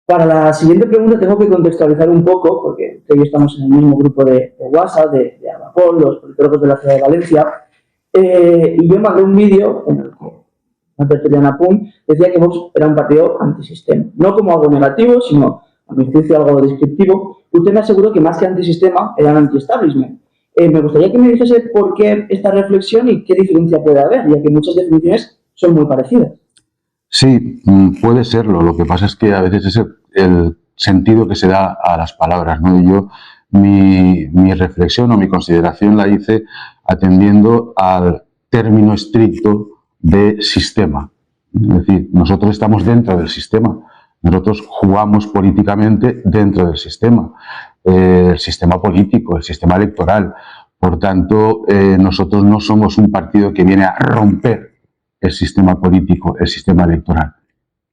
Para la siguiente pregunta tengo que contextualizar un poco, porque hoy estamos en el mismo grupo de WhatsApp, de Amapol, los politólogos de la ciudad de Valencia, y yo mandé un vídeo en el que una tertuliana PUN decía que Vox era un partido antisistema. No como algo negativo, sino, a mi juicio, algo descriptivo. Usted me aseguró que más que antisistema eran anti-establishment. Me gustaría que me dijese por qué esta reflexión y qué diferencia puede haber, ya que muchas definiciones son muy parecidas. Sí, puede serlo. Lo que pasa es que a veces es el sentido que se da a las palabras, ¿no? Y yo mi reflexión o mi consideración la hice atendiendo al término estricto de sistema. Es decir, nosotros estamos dentro del sistema. Nosotros jugamos políticamente dentro del sistema. El sistema político, el sistema electoral. Por tanto, nosotros no somos un partido que viene a romper el sistema político, el sistema electoral.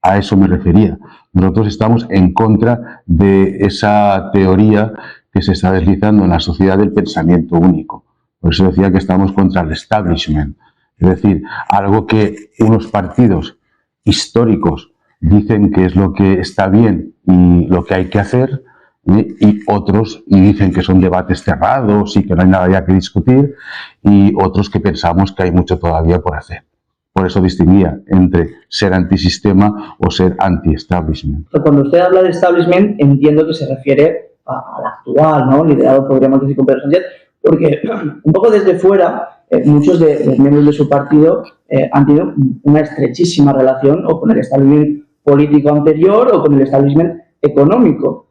A eso me refería. Nosotros estamos en contra de esa teoría que se está deslizando en la sociedad del pensamiento único. Por eso decía que estamos contra el establishment. Es decir, algo que unos partidos históricos dicen que es lo que está bien y lo que hay que hacer, y otros dicen que son debates cerrados y que no hay nada ya que discutir, y otros que pensamos que hay mucho todavía por hacer. Por eso distinguía entre ser antisistema o ser anti-establishment. Cuando usted habla de establishment, entiendo que se refiere al actual, ¿no? Liderado, podríamos decir, con Pedro Sánchez, porque un poco desde fuera, muchos de los miembros de su partido han tenido una estrechísima relación o con el establishment político anterior o con el establishment económico.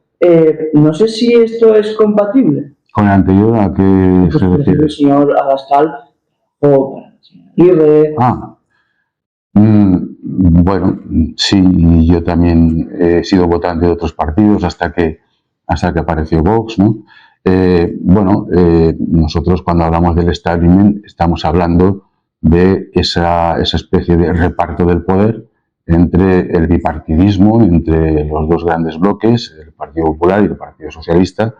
No sé si esto es compatible. ¿Con el anterior a qué se refiere? El señor Abascal o el señor Aguirre. Bueno, sí, yo también he sido votante de otros partidos hasta que apareció Vox, ¿no? Nosotros cuando hablamos del establishment estamos hablando de esa especie de reparto del poder entre el bipartidismo, entre los dos grandes bloques, el Partido Popular y el Partido Socialista,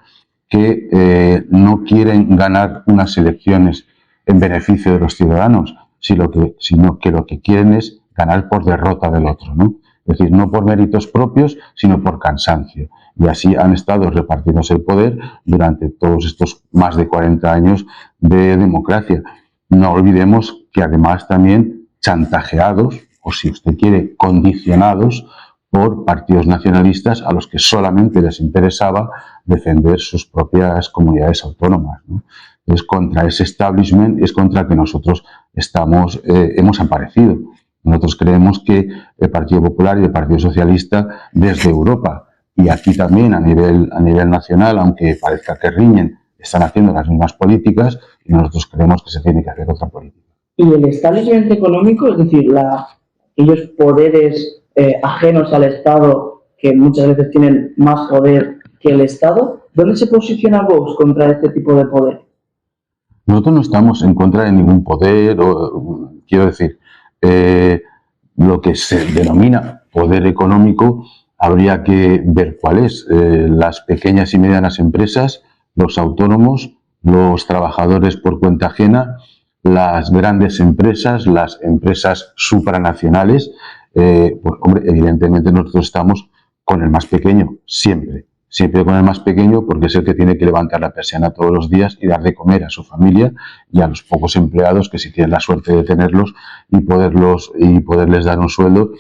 que no quieren ganar unas elecciones en beneficio de los ciudadanos, sino que lo que quieren es ganar por derrota del otro, ¿no? Es decir, no por méritos propios, sino por cansancio. Y así han estado repartiéndose el poder durante todos estos más de 40 años de democracia. No olvidemos que además también chantajeados, o si usted quiere, condicionados por partidos nacionalistas a los que solamente les interesaba defender sus propias comunidades autónomas, ¿no? Es contra ese establishment, es contra el que nosotros hemos aparecido. Nosotros creemos que el Partido Popular y el Partido Socialista desde Europa y aquí también a nivel nacional, aunque parezca que riñen, están haciendo las mismas políticas y nosotros creemos que se tiene que hacer otra política. ¿Y el establishment económico, es decir, aquellos poderes ajenos al Estado que muchas veces tienen más poder que el Estado, dónde se posiciona Vox contra este tipo de poder? Nosotros no estamos en contra de ningún poder, quiero decir, lo que se denomina poder económico habría que ver cuál es. Las pequeñas y medianas empresas, los autónomos, los trabajadores por cuenta ajena, las grandes empresas, las empresas supranacionales, pues, hombre, evidentemente nosotros estamos con el más pequeño, siempre con el más pequeño, porque es el que tiene que levantar la persiana todos los días y dar de comer a su familia y a los pocos empleados que si tienen la suerte de tenerlos y poderles dar un sueldo,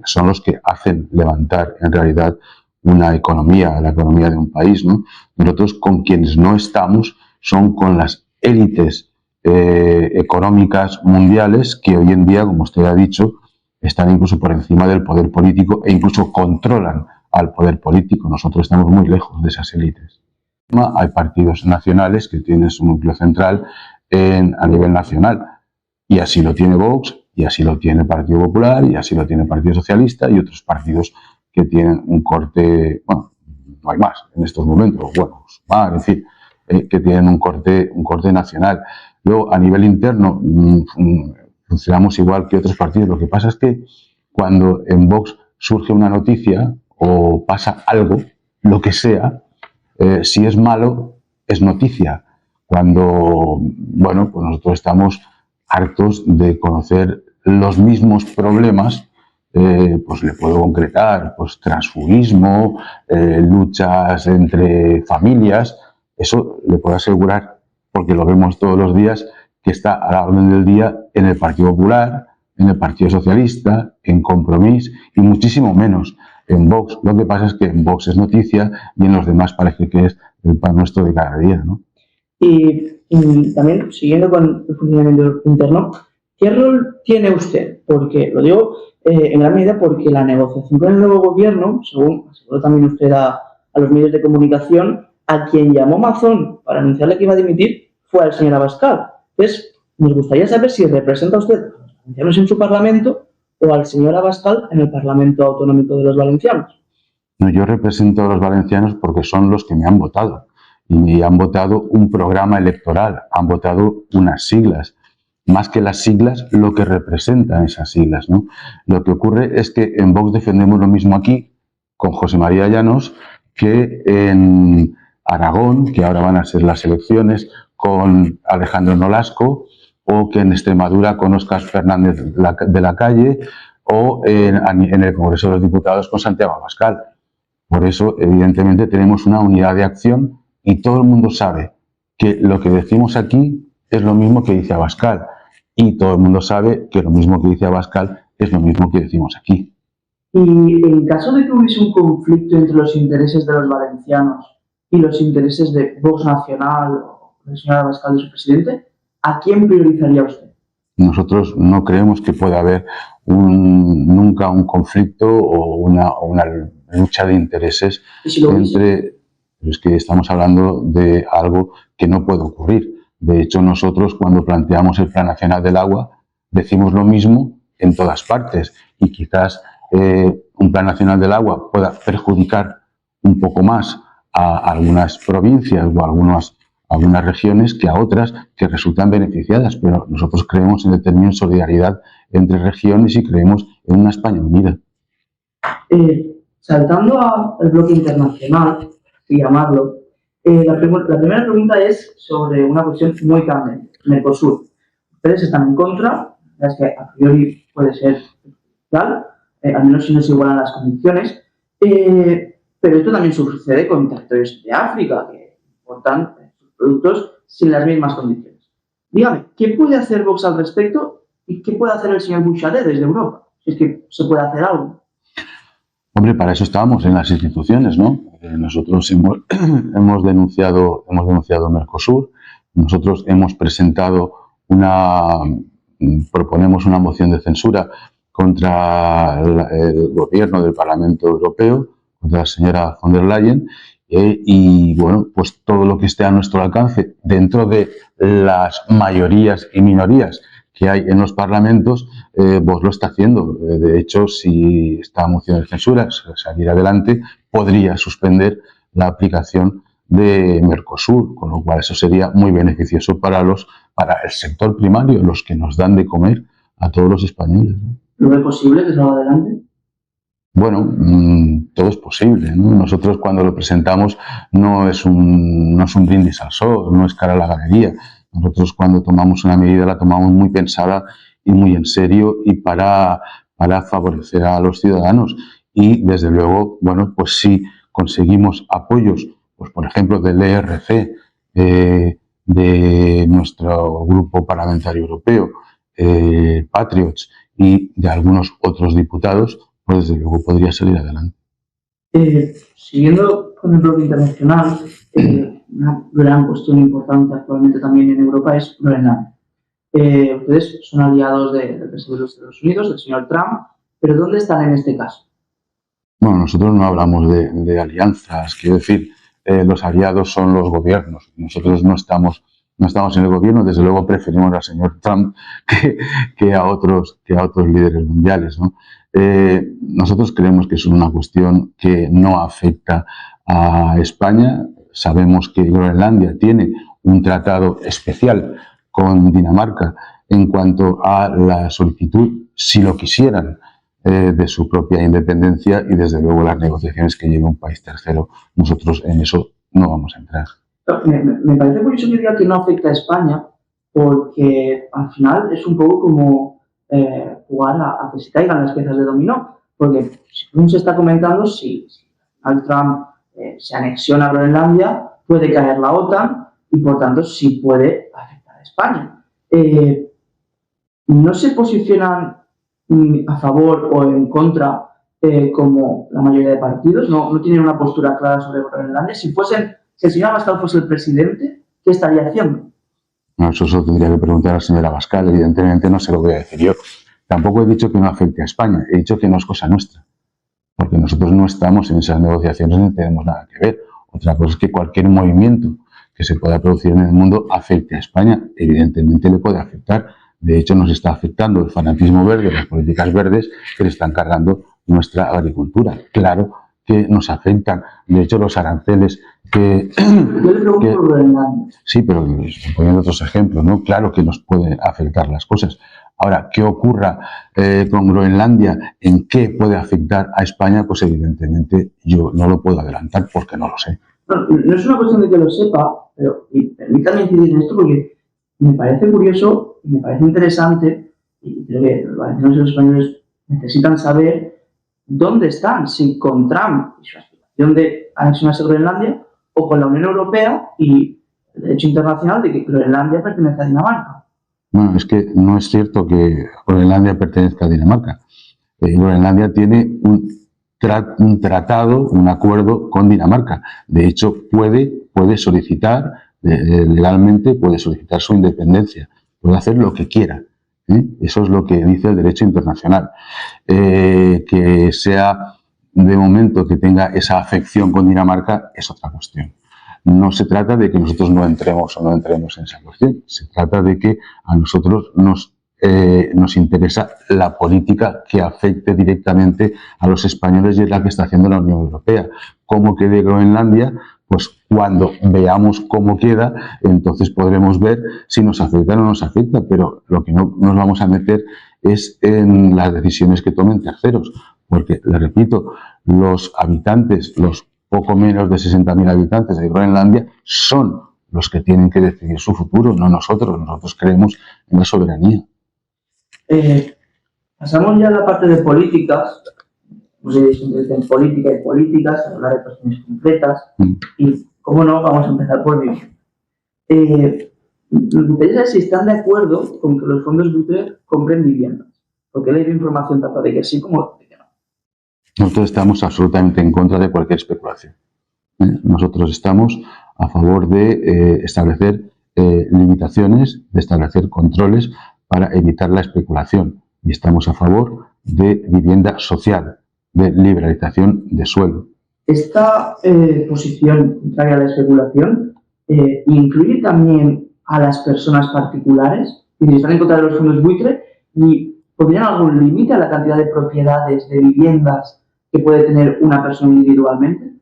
son los que hacen levantar en realidad la economía de un país, ¿no? Nosotros con quienes no estamos son con las élites económicas mundiales que hoy en día, como usted ha dicho, están incluso por encima del poder político e incluso controlan al poder político. Nosotros estamos muy lejos de esas élites. Hay partidos nacionales que tienen su núcleo central a nivel nacional, y así lo tiene Vox, y así lo tiene el Partido Popular, y así lo tiene el Partido Socialista y otros partidos que tienen un corte, bueno, no hay más en estos momentos, bueno, en fin, que tienen un corte nacional. Luego, a nivel interno, funcionamos igual que otros partidos. Lo que pasa es que cuando en Vox surge una noticia o pasa algo, lo que sea, si es malo, es noticia. Cuando, bueno, pues nosotros estamos hartos de conocer los mismos problemas pues le puedo concretar, pues transfugismo, luchas entre familias, eso le puedo asegurar, porque lo vemos todos los días, que está a la orden del día en el Partido Popular, en el Partido Socialista, en Compromís y muchísimo menos en Vox. Lo que pasa es que en Vox es noticia y en los demás parece que es el pan nuestro de cada día, ¿no? Y también, siguiendo con el funcionamiento interno, ¿qué rol tiene usted? Porque lo digo en gran medida porque la negociación con el nuevo gobierno, según aseguró también usted a los medios de comunicación, a quien llamó Mazón para anunciarle que iba a dimitir fue al señor Abascal. Entonces, nos gustaría saber si representa usted a los valencianos en su Parlamento o al señor Abascal en el Parlamento Autonómico de los Valencianos. No, yo represento a los valencianos porque son los que me han votado. Y han votado un programa electoral, han votado unas siglas. Más que las siglas, lo que representan esas siglas, ¿no? Lo que ocurre es que en Vox defendemos lo mismo aquí, con José María Llanos, que en Aragón, que ahora van a ser las elecciones, con Alejandro Nolasco, o que en Extremadura con Óscar Fernández de la Calle, o en el Congreso de los Diputados con Santiago Abascal. Por eso, evidentemente, tenemos una unidad de acción y todo el mundo sabe que lo que decimos aquí es lo mismo que dice Abascal. Y todo el mundo sabe que lo mismo que dice Abascal es lo mismo que decimos aquí. Y en caso de que hubiese un conflicto entre los intereses de los valencianos y los intereses de Vox Nacional o del señor Abascal, de su presidente, ¿a quién priorizaría usted? Nosotros no creemos que pueda haber nunca un conflicto o una lucha de intereses entre... Es que estamos hablando de algo que no puede ocurrir. De hecho, nosotros cuando planteamos el Plan Nacional del Agua decimos lo mismo en todas partes y quizás un Plan Nacional del Agua pueda perjudicar un poco más a algunas provincias o a algunas regiones que a otras que resultan beneficiadas, pero nosotros creemos en el término solidaridad entre regiones y creemos en una España unida. Saltando al bloque internacional, y llamarlo, la primera pregunta es sobre una cuestión muy candente, Mercosur. Ustedes están en contra, es que a priori puede ser tal, al menos si no se igualan las condiciones, pero esto también sucede con territorios de África que importan sus productos sin las mismas condiciones. Dígame, ¿qué puede hacer Vox al respecto y qué puede hacer el señor Bouchet desde Europa? Si es que se puede hacer algo. Hombre, para eso estamos en las instituciones, ¿no? Nosotros hemos denunciado Mercosur, nosotros hemos presentado proponemos una moción de censura contra el gobierno del Parlamento Europeo, contra la señora von der Leyen, y bueno, pues todo lo que esté a nuestro alcance dentro de las mayorías y minorías que hay en los parlamentos, Vox lo está haciendo. De hecho, si esta moción de censura saliera adelante, podría suspender la aplicación de Mercosur, con lo cual eso sería muy beneficioso para el sector primario, los que nos dan de comer a todos los españoles, ¿no? ¿Lo ve posible que salga adelante? Bueno, todo es posible, ¿no? Nosotros cuando lo presentamos no es un brindis al sol, no es cara a la galería. Nosotros cuando tomamos una medida la tomamos muy pensada y muy en serio y para favorecer a los ciudadanos. Y desde luego, bueno, pues si conseguimos apoyos, pues por ejemplo del ERC, de nuestro grupo parlamentario europeo, Patriots y de algunos otros diputados, pues desde luego podría salir adelante. Siguiendo con el bloque internacional, una gran cuestión importante actualmente también en Europa es Groenlandia. Ustedes son aliados del presidente de los Estados Unidos, del señor Trump, pero ¿dónde están en este caso? Bueno, nosotros no hablamos de alianzas, quiero decir, los aliados son los gobiernos. Nosotros no estamos en el gobierno, desde luego preferimos al señor Trump que a otros líderes mundiales, ¿no? Nosotros creemos que es una cuestión que no afecta a España. Sabemos que Groenlandia tiene un tratado especial con Dinamarca en cuanto a la solicitud, si lo quisieran, de su propia independencia y desde luego las negociaciones que lleve un país tercero. Nosotros en eso no vamos a entrar. Me parece curioso que diga que no afecta a España porque al final es un poco como jugar a que se caigan las piezas de dominó, porque según se está comentando, si Donald Trump se anexiona a Groenlandia, puede caer la OTAN y por tanto sí puede afectar a España. No se posicionan a favor o en contra como la mayoría de partidos, no tienen una postura clara sobre Groenlandia. Si el señor Abascal fuese el presidente, ¿qué estaría haciendo? No, eso tendría que preguntar a la señora Abascal, evidentemente no se lo voy a decir yo. Tampoco he dicho que no afecte a España, he dicho que no es cosa nuestra, porque nosotros no estamos en esas negociaciones ni tenemos nada que ver. Otra cosa es que cualquier movimiento que se pueda producir en el mundo afecte a España, evidentemente le puede afectar. De hecho, nos está afectando el fanatismo verde, las políticas verdes que le están cargando nuestra agricultura. Claro que nos afectan. De hecho, los aranceles que... Yo le pregunto por Groenlandia. Sí, pero poniendo otros ejemplos, ¿no? Claro que nos pueden afectar las cosas. Ahora, ¿qué ocurra con Groenlandia? ¿En qué puede afectar a España? Pues evidentemente yo no lo puedo adelantar porque no lo sé. No es una cuestión de que lo sepa, pero permítame incidir en esto porque me parece curioso y me parece interesante, y creo que los valencianos y los españoles necesitan saber dónde están, si con Trump y su aspiración de anexionarse a Groenlandia o con la Unión Europea y el derecho internacional de que Groenlandia pertenece a Dinamarca. Bueno, es que no es cierto que Groenlandia pertenezca a Dinamarca. Groenlandia tiene un tratado, un acuerdo con Dinamarca. De hecho, puede solicitar, legalmente, puede solicitar su independencia. Puede hacer lo que quiera. Eso es lo que dice el derecho internacional. Que sea, de momento, que tenga esa afección con Dinamarca es otra cuestión. No se trata de que nosotros no entremos o no entremos en esa cuestión. Se trata de que a nosotros nos interesa la política que afecte directamente a los españoles y es la que está haciendo la Unión Europea. ¿Cómo quede Groenlandia? Pues cuando veamos cómo queda, entonces podremos ver si nos afecta o no nos afecta, pero lo que no nos vamos a meter es en las decisiones que tomen terceros, porque, les repito, los habitantes, los poco menos de 60.000 habitantes de Groenlandia son los que tienen que decidir su futuro, no nosotros. Nosotros creemos en la soberanía. Pasamos ya a la parte de políticas. En política y políticas, hablar de cuestiones concretas. Y, cómo no, vamos a empezar por vivienda. Me gustaría saber si están de acuerdo con que los fondos buitre compren viviendas. Porque he leído información tanto de que sí como de que no. Nosotros estamos absolutamente en contra de cualquier especulación. Nosotros estamos a favor de establecer limitaciones, de establecer controles para evitar la especulación. Y estamos a favor de vivienda social, de liberalización de suelo. Esta posición contraria a la especulación incluye también a las personas particulares que están en contra de los fondos buitre y ¿pondrían algún límite a la cantidad de propiedades, de viviendas que puede tener una persona individualmente?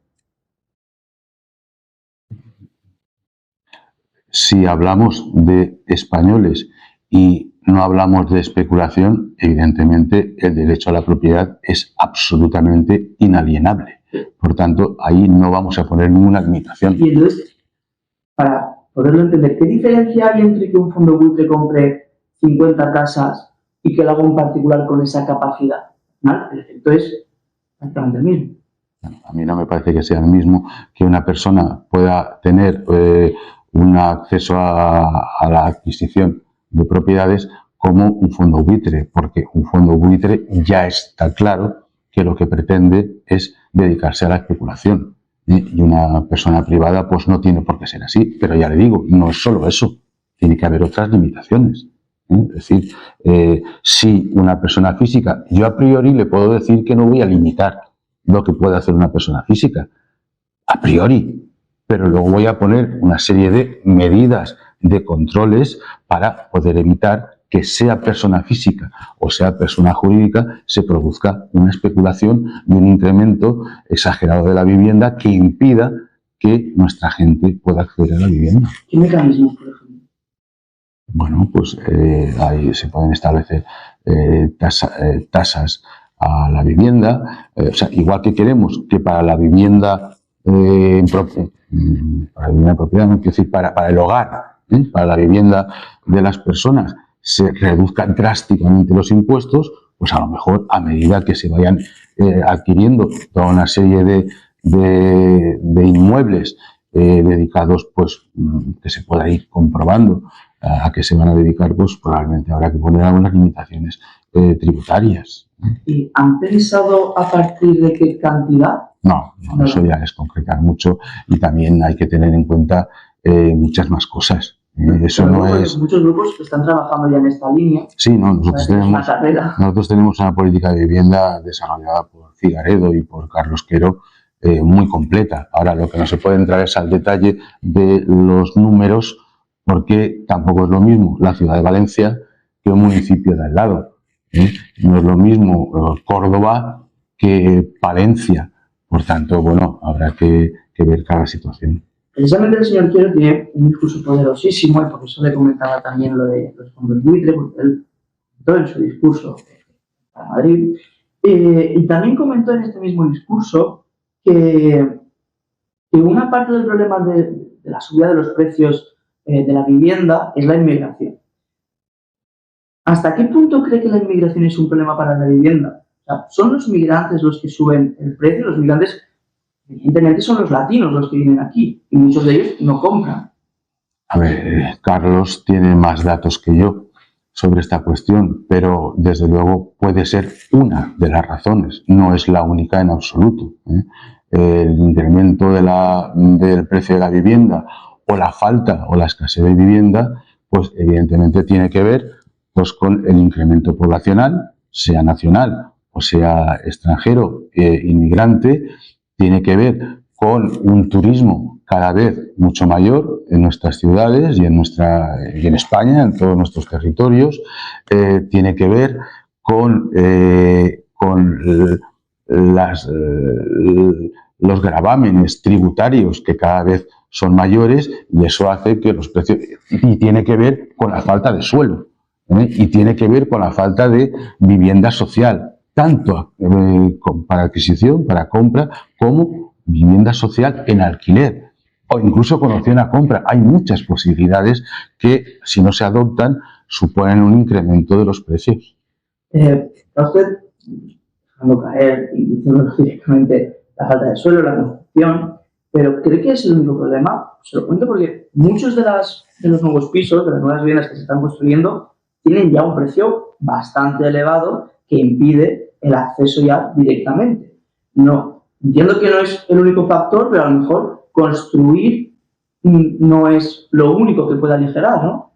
Si hablamos de españoles y no hablamos de especulación, evidentemente el derecho a la propiedad es absolutamente inalienable. Por tanto, ahí no vamos a poner ninguna limitación. Y entonces, para poderlo entender, ¿qué diferencia hay entre que un fondo buitre compre 50 casas y que lo haga un particular con esa capacidad? ¿Vale? El efecto es exactamente el mismo. A mí no me parece que sea el mismo que una persona pueda tener un acceso a la adquisición de propiedades como un fondo buitre, porque un fondo buitre ya está claro que lo que pretende es dedicarse a la especulación. Y una persona privada pues no tiene por qué ser así, pero ya le digo, no es solo eso, tiene que haber otras limitaciones. Es decir, si una persona física, yo a priori le puedo decir que no voy a limitar lo que puede hacer una persona física, a priori, pero luego voy a poner una serie de medidas, de controles para poder evitar que sea persona física o sea persona jurídica se produzca una especulación y un incremento exagerado de la vivienda que impida que nuestra gente pueda acceder a la vivienda. ¿Qué mecanismos, por ejemplo? Bueno, pues ahí se pueden establecer tasas a la vivienda, o sea, igual que queremos que para la vivienda propiedad, no quiero decir para el hogar, para la vivienda de las personas, se reduzcan drásticamente los impuestos, pues a lo mejor a medida que se vayan adquiriendo toda una serie de inmuebles dedicados, pues que se pueda ir comprobando a qué se van a dedicar, pues probablemente habrá que poner algunas limitaciones tributarias. ¿Y han pensado a partir de qué cantidad? No, eso ya es concretar mucho y también hay que tener en cuenta muchas más cosas. Eso no es... Muchos grupos están trabajando ya en esta línea. Sí, no, nosotros tenemos una política de vivienda desarrollada por Figaredo y por Carlos Quero muy completa. Ahora, lo que no se puede entrar es al detalle de los números, porque tampoco es lo mismo la ciudad de Valencia que un municipio de al lado. No es lo mismo Córdoba que Palencia. Por tanto, bueno, habrá que ver cada situación. Precisamente el señor Quero tiene un discurso poderosísimo y por eso le comentaba también lo de los fondos buitre, porque él comentó en su discurso para Madrid. Y también comentó en este mismo discurso que una parte del problema de la subida de los precios de la vivienda es la inmigración. ¿Hasta qué punto cree que la inmigración es un problema para la vivienda? O sea, ¿son los migrantes los que suben el precio? Los migrantes, evidentemente, son los latinos los que vienen aquí y muchos de ellos no compran. A ver, Carlos tiene más datos que yo sobre esta cuestión, pero desde luego puede ser una de las razones, no es la única en absoluto. El incremento del precio de la vivienda o la falta o la escasez de vivienda, pues evidentemente tiene que ver pues, con el incremento poblacional, sea nacional o sea extranjero, inmigrante, tiene que ver con un turismo cada vez mucho mayor en nuestras ciudades y en España, en todos nuestros territorios, tiene que ver con los gravámenes tributarios que cada vez son mayores y eso hace que los precios, y tiene que ver con la falta de suelo, y tiene que ver con la falta de vivienda social, tanto para adquisición, para compra, como vivienda social en alquiler o incluso con opción a compra. Hay muchas posibilidades que, si no se adoptan, suponen un incremento de los precios. Está usted dejando caer y diciendo directamente la falta de suelo, la construcción, pero ¿cree que es el único problema? Se lo cuento porque muchos de los nuevos pisos, de las nuevas viviendas que se están construyendo, tienen ya un precio bastante elevado que impide el acceso ya directamente. No, entiendo que no es el único factor, pero a lo mejor construir no es lo único que puede aligerar, ¿no?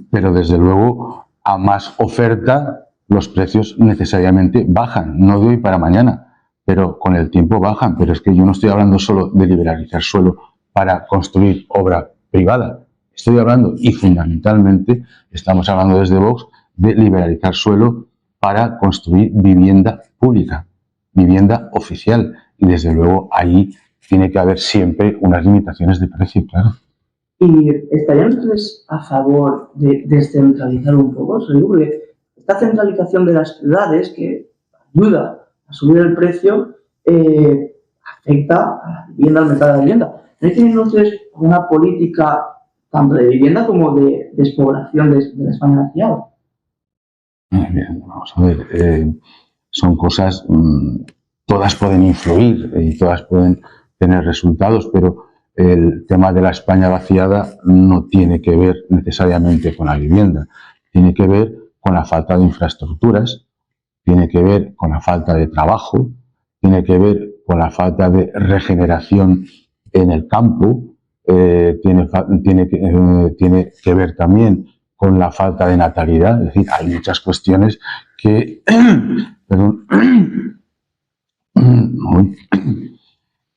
Pero desde luego, a más oferta, los precios necesariamente bajan, no de hoy para mañana, pero con el tiempo bajan. Pero es que yo no estoy hablando solo de liberalizar suelo para construir obra privada. Estoy hablando, y fundamentalmente estamos hablando desde Vox, de liberalizar suelo para construir vivienda pública, vivienda oficial. Y desde luego ahí tiene que haber siempre unas limitaciones de precio, claro. ¿Y estarían ustedes a favor de descentralizar un poco? Se digo porque esta centralización de las ciudades que ayuda a subir el precio afecta a la vivienda, al mercado de la vivienda. ¿No tienen ustedes una política tanto de vivienda como de despoblación de la España vaciada? Bien, vamos a ver, son cosas, todas pueden influir y todas pueden tener resultados, pero el tema de la España vaciada no tiene que ver necesariamente con la vivienda, tiene que ver con la falta de infraestructuras, tiene que ver con la falta de trabajo, tiene que ver con la falta de regeneración en el campo, tiene que ver también con la falta de natalidad. Es decir, hay muchas cuestiones que,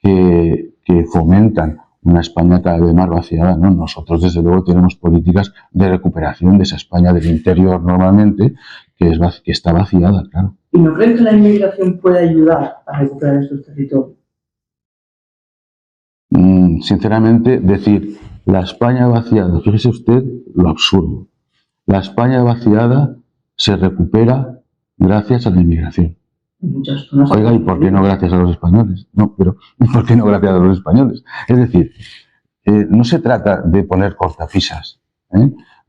que fomentan una España cada vez más vaciada, ¿no? Nosotros, desde luego, tenemos políticas de recuperación de esa España del interior normalmente, que está vaciada, claro. ¿Y no creen que la inmigración puede ayudar a recuperar estos territorios? Sinceramente, decir la España vaciada, fíjese usted lo absurdo. La España vaciada se recupera gracias a la inmigración. Oiga, ¿y por qué no gracias a los españoles? No, pero ¿por qué no gracias a los españoles? Es decir, no se trata de poner cortapisas,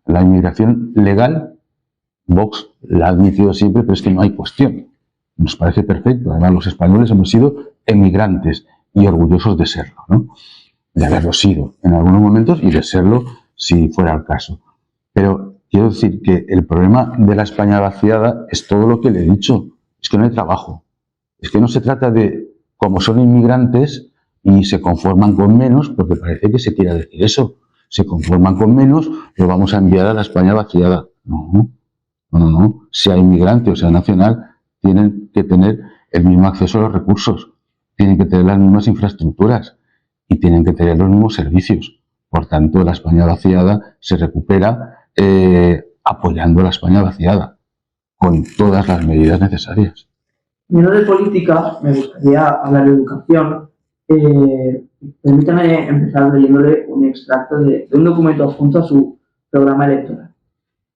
La inmigración legal, Vox la ha admitido siempre, pero es que no hay cuestión. Nos parece perfecto. Además, los españoles hemos sido emigrantes y orgullosos de serlo, ¿no? De haberlo sido en algunos momentos y de serlo si fuera el caso. Pero quiero decir que el problema de la España vaciada es todo lo que le he dicho. Es que no hay trabajo. Es que no se trata de, como son inmigrantes y se conforman con menos, porque parece que se quiera decir eso. Se conforman con menos, lo vamos a enviar a la España vaciada. No, no, no. Sea inmigrante o sea nacional, tienen que tener el mismo acceso a los recursos, tienen que tener las mismas infraestructuras y tienen que tener los mismos servicios. Por tanto, la España vaciada se recupera apoyando a la España vaciada, con todas las medidas necesarias. Menos de política, me gustaría hablar de educación. Permítame empezar leyéndole un extracto de un documento adjunto a su programa electoral.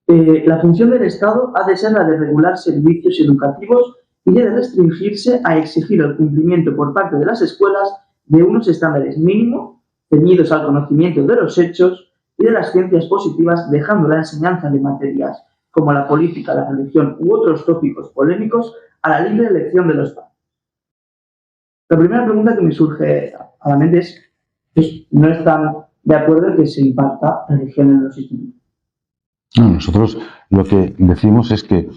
La función del Estado ha de ser la de regular servicios educativos y de restringirse a exigir el cumplimiento por parte de las escuelas de unos estándares mínimos ceñidos al conocimiento de los hechos y de las ciencias positivas, dejando la enseñanza de materias como la política, la religión u otros tópicos polémicos a la libre elección de los padres. La primera pregunta que me surge a la mente es, ¿no están de acuerdo en que se imparta religión en los institutos? No, nosotros lo que decimos es que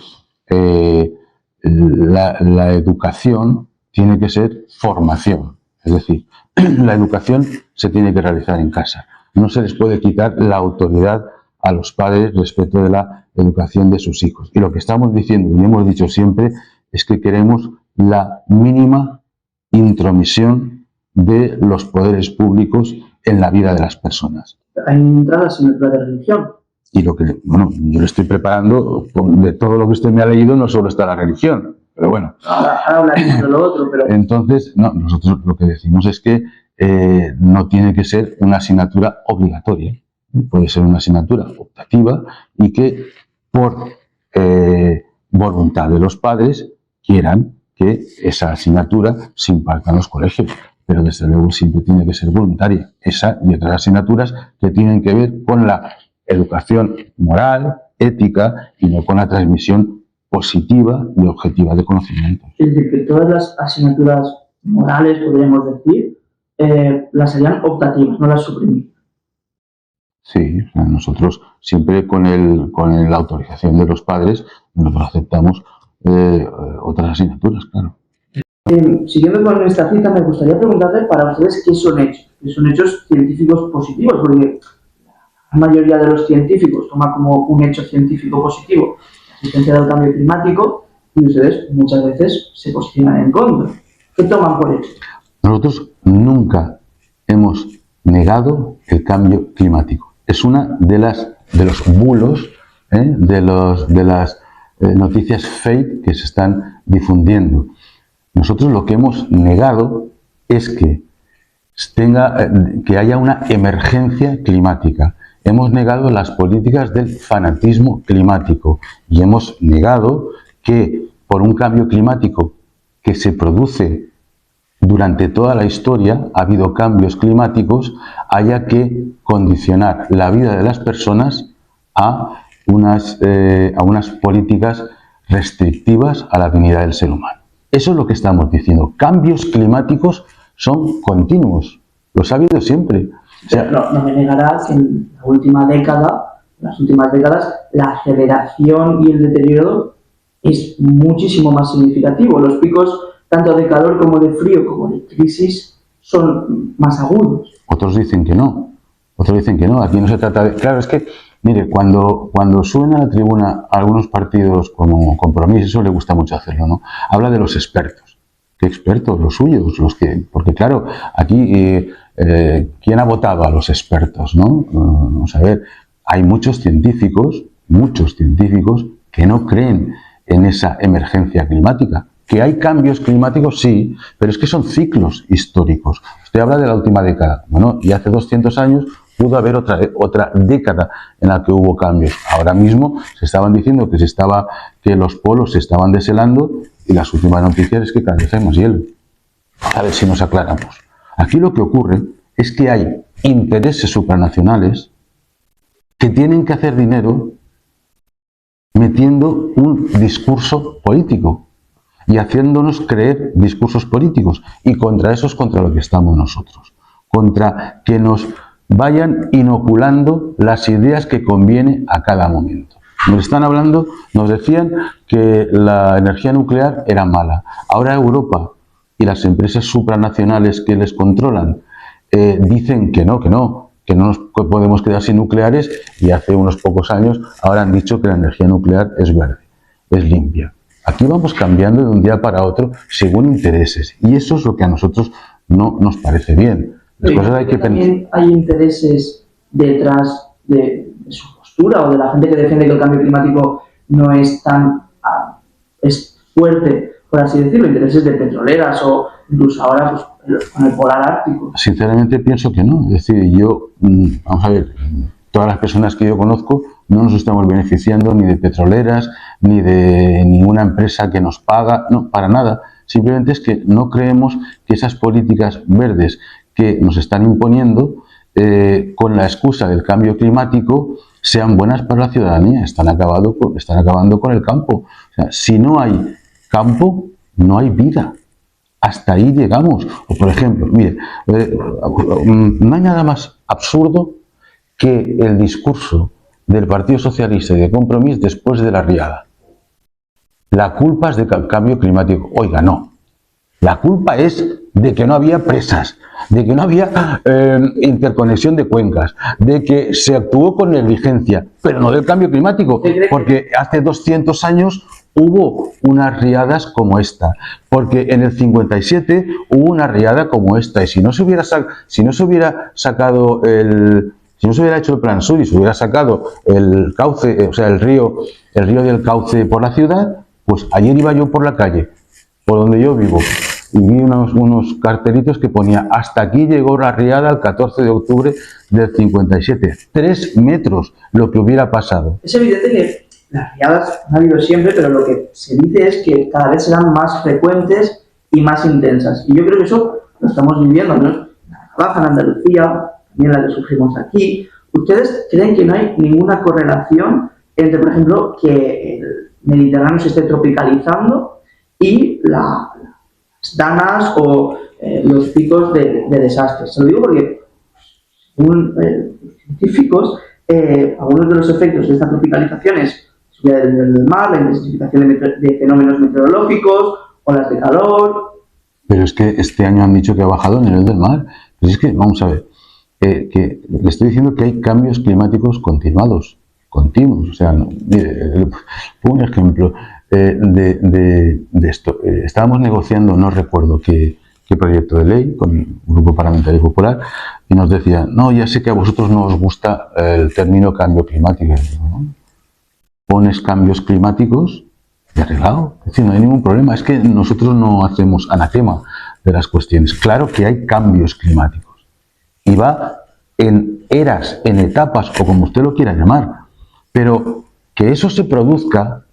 la educación tiene que ser formación. Es decir, la educación se tiene que realizar en casa. No se les puede quitar la autoridad a los padres respecto de la educación de sus hijos. Y lo que estamos diciendo y hemos dicho siempre es que queremos la mínima intromisión de los poderes públicos en la vida de las personas. Hay entrada la asignatura de religión. Y lo que, bueno, yo le estoy preparando, de todo lo que usted me ha leído, no solo está la religión, pero bueno. Ahora hablaremos de lo otro, pero... Entonces, no, nosotros lo que decimos es que no tiene que ser una asignatura obligatoria, puede ser una asignatura optativa y que por voluntad de los padres quieran que esa asignatura se imparta en los colegios. Pero desde luego siempre tiene que ser voluntaria. Esa y otras asignaturas que tienen que ver con la educación moral, ética y no con la transmisión positiva y objetiva de conocimientos. Es decir, que todas las asignaturas morales, podríamos decir, las harían optativas, no las suprimir. Sí, o sea, nosotros siempre con la autorización de los padres nosotros aceptamos otras asignaturas, claro. Siguiendo con esta cita, me gustaría preguntarle para ustedes qué son hechos. ¿Qué son hechos científicos positivos? Porque la mayoría de los científicos toma como un hecho científico positivo la existencia del cambio climático y ustedes muchas veces se posicionan en contra. ¿Qué toman por hecho? Nosotros nunca hemos negado el cambio climático. Es una de los bulos, de las noticias fake que se están difundiendo. Nosotros lo que hemos negado es que haya una emergencia climática. Hemos negado las políticas del fanatismo climático y hemos negado que por un cambio climático que se produce durante toda la historia, ha habido cambios climáticos, haya que condicionar la vida de las personas a unas políticas restrictivas a la dignidad del ser humano. Eso es lo que estamos diciendo. Cambios climáticos son continuos. Los ha habido siempre. O sea, no me negará que en las últimas décadas, la aceleración y el deterioro es muchísimo más significativo. Los picos, tanto de calor como de frío, como de crisis, son más agudos. Otros dicen que no. Aquí no se trata de... Claro, es que, mire, cuando suena a la tribuna a algunos partidos como Compromís, eso le gusta mucho hacerlo, ¿no? Habla de los expertos. ¿Qué expertos? Los suyos, porque claro, aquí... ¿quién ha votado a los expertos, no? Vamos a ver, hay muchos científicos que no creen en esa emergencia climática. ¿Que hay cambios climáticos? Sí, pero es que son ciclos históricos. Usted habla de la última década. Bueno, y hace 200 años pudo haber otra década en la que hubo cambios. Ahora mismo se estaban diciendo que los polos se estaban deshelando y las últimas noticias es que cada vez hay más hielo. A ver si nos aclaramos. Aquí lo que ocurre es que hay intereses supranacionales que tienen que hacer dinero metiendo un discurso político y haciéndonos creer discursos políticos, y contra eso es contra lo que estamos nosotros, contra que nos vayan inoculando las ideas que conviene a cada momento. Nos están hablando, nos decían que la energía nuclear era mala. Ahora Europa y las empresas supranacionales que les controlan dicen que no nos podemos quedar sin nucleares, y hace unos pocos años ahora han dicho que la energía nuclear es verde, es limpia. Aquí vamos cambiando de un día para otro según intereses, y eso es lo que a nosotros no nos parece bien. Las cosas hay que también hay intereses detrás de su postura, o de la gente que defiende que el cambio climático no es tan es fuerte, por así decirlo, intereses de petroleras o incluso ahora pues, con el polar ártico. Sinceramente pienso que no. Es decir, yo, vamos a ver, todas las personas que yo conozco no nos estamos beneficiando ni de petroleras, ni de ninguna empresa que nos paga, no, para nada. Simplemente es que no creemos que esas políticas verdes que nos están imponiendo con la excusa del cambio climático sean buenas para la ciudadanía. Están acabando con el campo. O sea, si no hay campo, no hay vida. Hasta ahí llegamos. O por ejemplo, mire, no hay nada más absurdo que el discurso del Partido Socialista y de Compromís después de la riada. La culpa es del cambio climático. Oiga, no. La culpa es de que no había presas, de que no había interconexión de cuencas, de que se actuó con negligencia, pero no del cambio climático, porque hace 200 años hubo unas riadas como esta, porque en el 57 hubo una riada como esta, y si no se hubiera hecho el Plan Sur y se hubiera sacado el cauce, o sea, el río del Cauce por la ciudad, pues ayer iba yo por la calle, por donde yo vivo, y vi unos cartelitos que ponía: hasta aquí llegó la riada el 14 de octubre del 57. 3 metros lo que hubiera pasado. Es evidente que las riadas han habido siempre, pero lo que se dice es que cada vez serán más frecuentes y más intensas. Y yo creo que eso lo estamos viviendo, ¿no? En Baja, en Andalucía, también la que sufrimos aquí. ¿Ustedes creen que no hay ninguna correlación entre, por ejemplo, que el Mediterráneo se esté tropicalizando y las danas o los picos de desastres? Se lo digo porque, según los científicos, algunos de los efectos de esta tropicalización es subida del nivel del mar, la intensificación de fenómenos meteorológicos, olas de calor. Pero es que este año han dicho que ha bajado el nivel del mar. Pues es que, vamos a ver, que le estoy diciendo que hay cambios climáticos continuos. O sea, mire, pongo un ejemplo de esto. Estábamos negociando, no recuerdo qué proyecto de ley, con el Grupo Parlamentario Popular, y nos decía: no, ya sé que a vosotros no os gusta el término cambio climático. ¿No? Pones cambios climáticos y arreglado. Es decir, no hay ningún problema. Es que nosotros no hacemos anatema de las cuestiones. Claro que hay cambios climáticos. Y va en eras, en etapas, o como usted lo quiera llamar. Pero que eso se produzca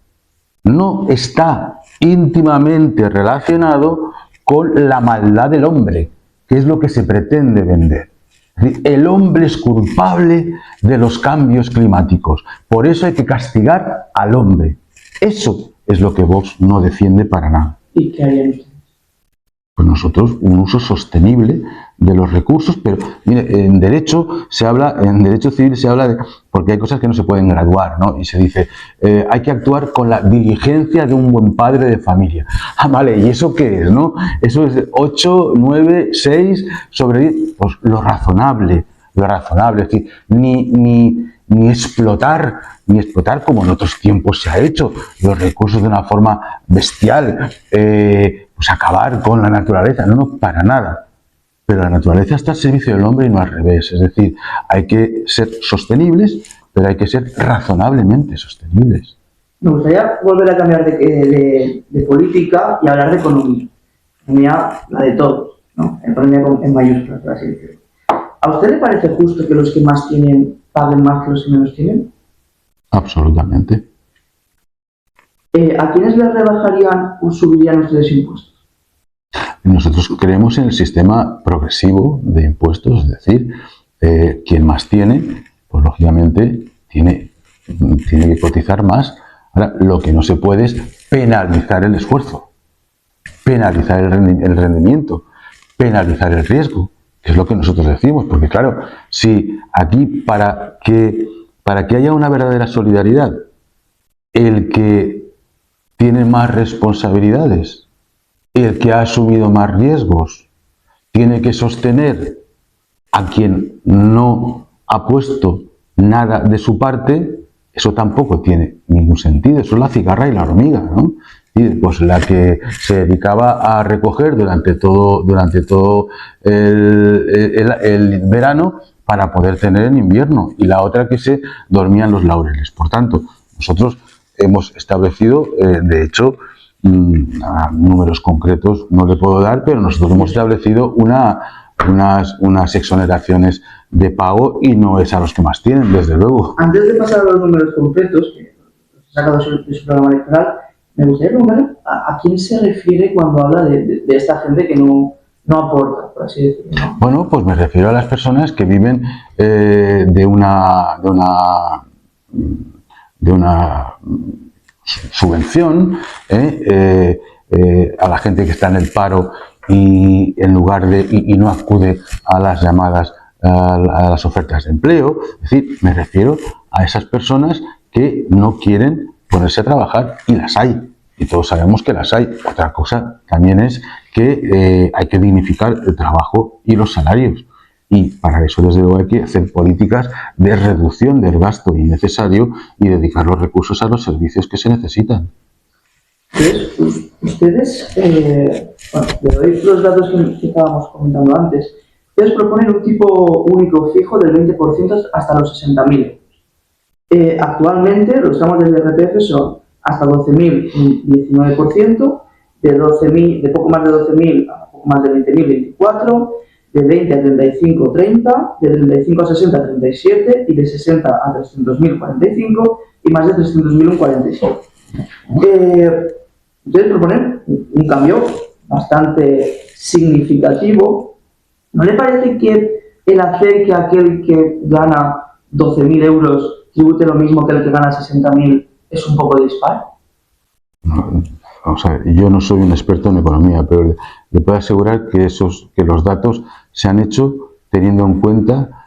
no está íntimamente relacionado con la maldad del hombre, que es lo que se pretende vender. Es decir, el hombre es culpable de los cambios climáticos, por eso hay que castigar al hombre. Eso es lo que Vox no defiende para nada. ¿Y qué harían ustedes? Pues nosotros, un uso sostenible de los recursos, pero mire, en derecho civil se habla de, porque hay cosas que no se pueden graduar, ¿no? Y se dice, hay que actuar con la diligencia de un buen padre de familia. Ah, vale, ¿y eso qué es, no? Eso es 8, 9, 6 sobre 10, pues lo razonable, es decir, ni explotar como en otros tiempos se ha hecho los recursos de una forma bestial, pues acabar con la naturaleza, no, para nada. Pero la naturaleza está al servicio del hombre y no al revés. Es decir, hay que ser sostenibles, pero hay que ser razonablemente sostenibles. Me gustaría volver a cambiar de política y hablar de economía. Economía, la de todos, ¿no? Economía en mayúsculas, por así decirlo. ¿A usted le parece justo que los que más tienen paguen más que los que menos tienen? Absolutamente. ¿A quiénes les rebajarían o subirían ustedes impuestos? Nosotros creemos en el sistema progresivo de impuestos, es decir, quien más tiene, pues lógicamente tiene que cotizar más. Ahora, lo que no se puede es penalizar el esfuerzo, penalizar el rendimiento, penalizar el riesgo, que es lo que nosotros decimos, porque claro, si aquí para que haya una verdadera solidaridad, el que tiene más responsabilidades, el que ha asumido más riesgos, tiene que sostener a quien no ha puesto nada de su parte, eso tampoco tiene ningún sentido. Eso es la cigarra y la hormiga, ¿no? Y pues la que se dedicaba a recoger durante todo el verano para poder tener en invierno, y la otra que se dormía en los laureles. Por tanto, nosotros hemos establecido, de hecho, números concretos no le puedo dar, pero nosotros hemos establecido unas exoneraciones de pago, y no es a los que más tienen, desde luego. Antes de pasar a los números concretos, que los he sacado de su programa electoral, me gustaría preguntar a quién se refiere cuando habla de esta gente que no aporta, por así decirlo, ¿no? Bueno, pues me refiero a las personas que viven de una subvención, a la gente que está en el paro y en lugar de y no acude a las llamadas, a las ofertas de empleo. Es decir, me refiero a esas personas que no quieren ponerse a trabajar, y las hay, y todos sabemos que las hay. Otra cosa también es que hay que dignificar el trabajo y los salarios, y para eso desde luego hay que hacer políticas de reducción del gasto innecesario y dedicar los recursos a los servicios que se necesitan. Entonces, ustedes, bueno, le doy los datos que estábamos comentando antes. Ustedes proponen un tipo único fijo del 20% hasta los 60.000. Actualmente los tramos del IRPF son hasta 12.000 un 19%, de poco más de 12.000 a poco más de 20.000 24%, de 20 a 35 30, de 35 a 60 37, y de 60 a 300.000 45, y más de 300.000 un 47. Ustedes proponen un cambio bastante significativo. ¿No le parece que el hacer que aquel que gana 12.000 euros tribute lo mismo que el que gana 60.000 es un poco dispar? Vamos a ver, yo no soy un experto en economía, pero le puedo asegurar que los datos se han hecho teniendo en cuenta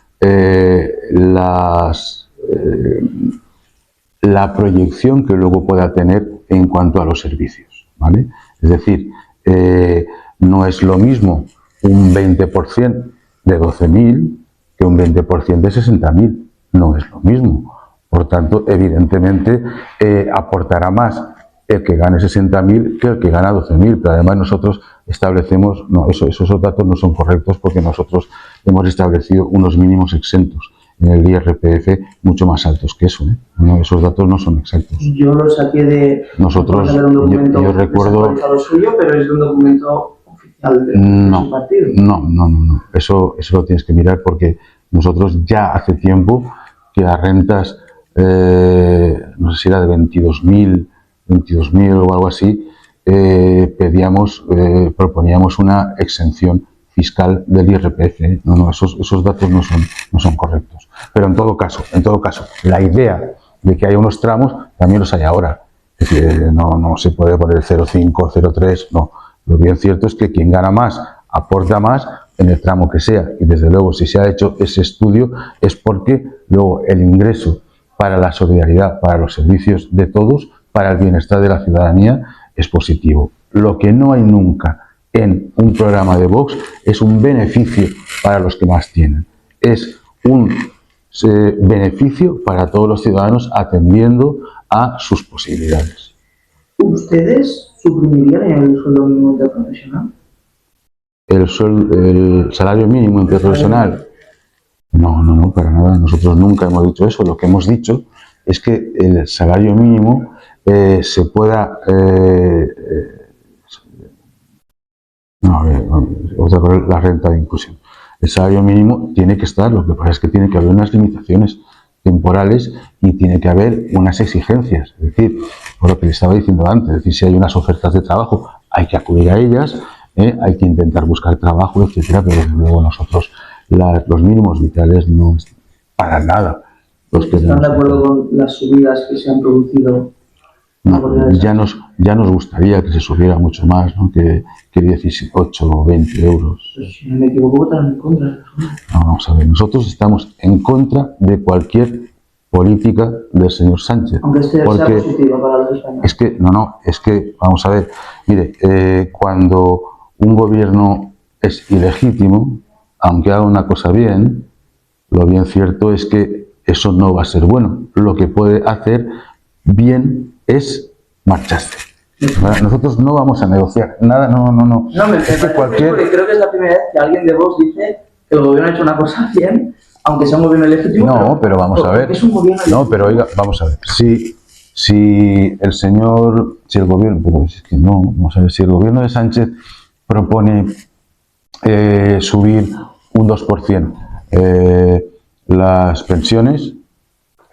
la proyección que luego pueda tener en cuanto a los servicios, ¿vale? Es decir, no es lo mismo un 20% de 12.000 que un 20% de 60.000. No es lo mismo. Por tanto, evidentemente, aportará más el que gane 60.000 que el que gana 12.000. Pero además nosotros establecemos, no, esos datos no son correctos, porque nosotros hemos establecido unos mínimos exentos en el IRPF mucho más altos que eso, ¿eh? No, esos datos no son exactos. Yo lo saqué de nosotros, un documento yo recuerdo suyo, pero es de un documento oficial de su partido. No. Eso lo tienes que mirar, porque nosotros ya hace tiempo que a rentas, no sé si era de 22.000 o algo así, proponíamos una exención fiscal del IRPF. No, esos datos no son correctos. Pero en todo caso, la idea de que haya unos tramos, también los hay ahora. Es decir, no se puede poner 0,5, 0,3, no. Lo bien cierto es que quien gana más aporta más en el tramo que sea, y desde luego si se ha hecho ese estudio es porque luego el ingreso para la solidaridad, para los servicios de todos, para el bienestar de la ciudadanía, es positivo. Lo que no hay nunca en un programa de Vox es un beneficio para los que más tienen. Es un beneficio para todos los ciudadanos, atendiendo a sus posibilidades. ¿Ustedes suprimirían el sueldo mínimo interprofesional? ¿El salario mínimo interprofesional? No, para nada. Nosotros nunca hemos dicho eso. Lo que hemos dicho es que el salario mínimo se pueda... otra cosa, la renta de inclusión. El salario mínimo tiene que estar, lo que pasa es que tiene que haber unas limitaciones temporales y tiene que haber unas exigencias. Es decir, por lo que le estaba diciendo antes, es decir, si hay unas ofertas de trabajo, hay que acudir a ellas, hay que intentar buscar trabajo, etcétera, pero desde luego nosotros los mínimos vitales no es para nada los que ¿Están de acuerdo con las subidas que se han producido? ya nos gustaría que se subiera mucho más, ¿no? que 18 o 20 euros. Pues, si no me equivoco, votaron en contra. No, vamos a ver, nosotros estamos en contra de cualquier política del señor Sánchez. Aunque sea positiva para los españoles. Es que, vamos a ver, mire, cuando un gobierno es ilegítimo, aunque haga una cosa bien, lo bien cierto es que eso no va a ser bueno. Lo que puede hacer bien es marcharse. Nosotros no vamos a negociar nada, no. No, me parece porque creo que es la primera vez que alguien de Vox dice que el gobierno ha hecho una cosa bien, aunque sea un gobierno legítimo. No, pero vamos a ver. Es un gobierno legítimo. No, pero oiga, vamos a ver. Si el gobierno, pero es que no, vamos a ver, si el gobierno de Sánchez propone subir un 2% las pensiones,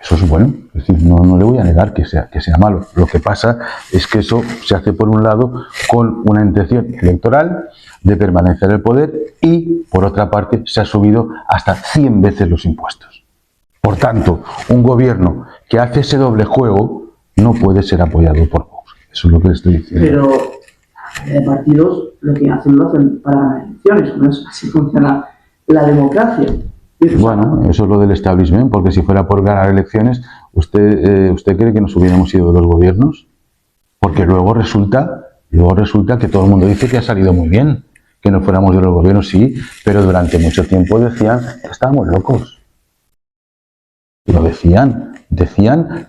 eso es bueno. Es decir, no le voy a negar que sea malo. Lo que pasa es que eso se hace por un lado con una intención electoral de permanecer en el poder y por otra parte se ha subido hasta 100 veces los impuestos. Por tanto, un gobierno que hace ese doble juego no puede ser apoyado por Vox. Eso es lo que le estoy diciendo. Pero partidos lo que hacen lo hacen para ganar elecciones, no es así funciona la democracia. Bueno, eso es lo del establishment, porque si fuera por ganar elecciones, ¿usted cree que nos hubiéramos ido de los gobiernos? Porque luego resulta que todo el mundo dice que ha salido muy bien, que no fuéramos de los gobiernos, sí, pero durante mucho tiempo decían que estábamos locos. Lo decían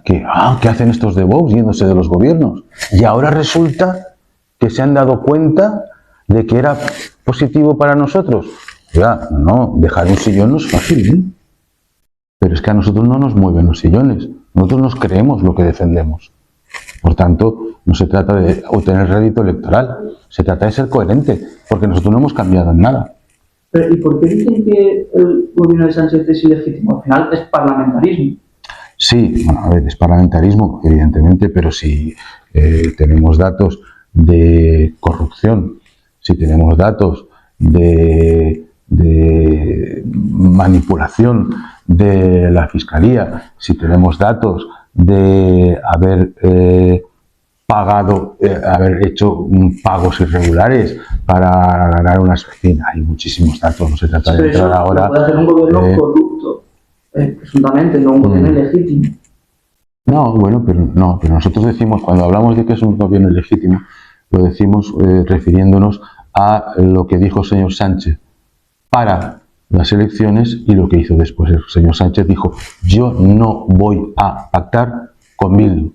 que, ¿qué hacen estos de Vox yéndose de los gobiernos? Y ahora resulta que se han dado cuenta de que era positivo para nosotros. Oiga, no, dejar un sillón no es fácil, ¿eh? Pero es que a nosotros no nos mueven los sillones. Nosotros nos creemos lo que defendemos. Por tanto, no se trata de obtener rédito electoral, se trata de ser coherente, porque nosotros no hemos cambiado en nada. Pero, ¿y por qué dicen que el gobierno de Sánchez es ilegítimo? Al final es parlamentarismo. Sí, bueno, a ver, es parlamentarismo, evidentemente, pero si tenemos datos de corrupción, si tenemos datos de manipulación de la Fiscalía, si tenemos datos de haber haber hecho pagos irregulares para ganar una subvención. Hay muchísimos datos, no se trata de entrar ahora. Puede hacer un gobierno corrupto, presuntamente, no un gobierno ilegítimo. No, bueno, pero nosotros decimos, cuando hablamos de que es un gobierno ilegítimo, lo decimos refiriéndonos a lo que dijo el señor Sánchez para las elecciones y lo que hizo después. El señor Sánchez dijo: yo no voy a pactar con Bildu.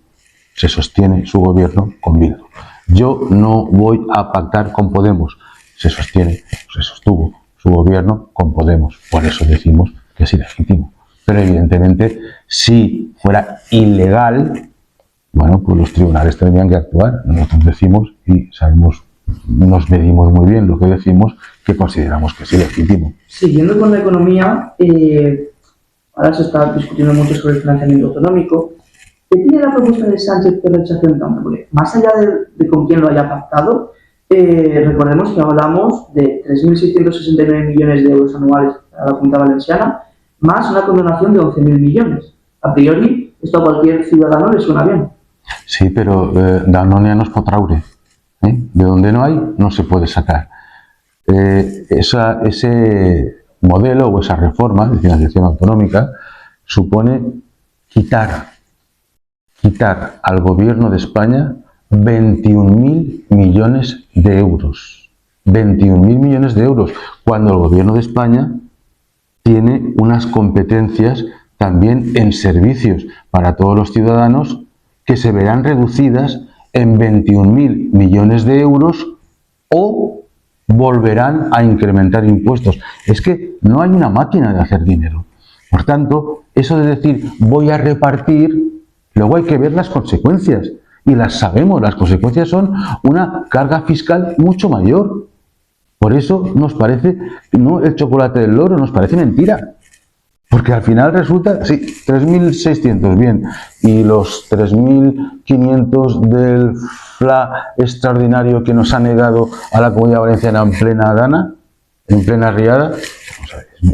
Se sostiene su gobierno con Bildu. Yo no voy a pactar con Podemos. Se sostuvo su gobierno con Podemos. Por eso decimos que es ilegítimo. Pero evidentemente, si fuera ilegal, bueno, pues los tribunales tendrían que actuar. Nosotros decimos y sabemos, nos medimos muy bien lo que decimos, que consideramos que es ilegítimo. Siguiendo con la economía, ahora se está discutiendo mucho sobre el financiamiento autonómico. ¿Qué tiene la propuesta de Sánchez que rechazación tanto? Porque más allá de con quién lo haya pactado, recordemos que hablamos de 3.669 millones de euros anuales a la Comunidad Valenciana, más una condonación de 11.000 millones. A priori, esto a cualquier ciudadano le suena bien. Sí, pero Danone no es potraure. De donde no hay, no se puede sacar. Ese modelo o esa reforma de financiación autonómica supone quitar al gobierno de España 21.000 millones de euros. 21.000 millones de euros, cuando el gobierno de España tiene unas competencias también en servicios para todos los ciudadanos que se verán reducidas en 21.000 millones de euros o volverán a incrementar impuestos. Es que no hay una máquina de hacer dinero. Por tanto, eso de decir voy a repartir, luego hay que ver las consecuencias. Y las sabemos, las consecuencias son una carga fiscal mucho mayor. Por eso nos parece, no el chocolate del loro, nos parece mentira. Porque al final resulta, sí, 3.600, bien, y los 3.500 del FLA extraordinario que nos ha negado a la Comunidad Valenciana en plena dana, en plena riada,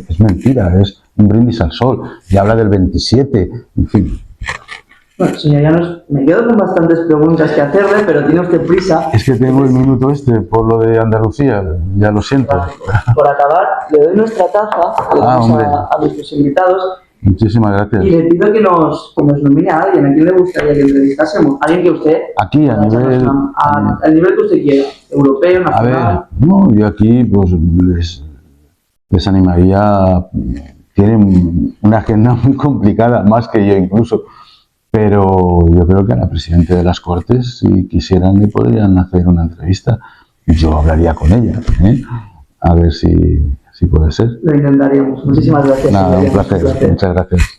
es mentira, es un brindis al sol, y habla del 27, en fin. Bueno, señor Llanos, me quedo con bastantes preguntas que hacerle, pero tiene usted prisa. Es que tengo el minuto por lo de Andalucía, ya lo siento. Por acabar, le doy nuestra taza, le damos hombre. a nuestros invitados. Muchísimas gracias. Y le pido que nos nomine a alguien, a quien le gustaría que entrevistásemos. Alguien que usted... Aquí, a nivel... al nivel que usted quiera, europeo, A ver, nacional... no, yo aquí pues les animaría, tienen una agenda muy complicada, más que yo incluso, pero yo creo que a la Presidenta de las Cortes, si quisieran, le podrían hacer una entrevista. Yo hablaría con ella, ¿eh? A ver si puede ser. Lo intentaríamos. Muchísimas gracias. Nada, un señor Llanos, placer, muchas gracias.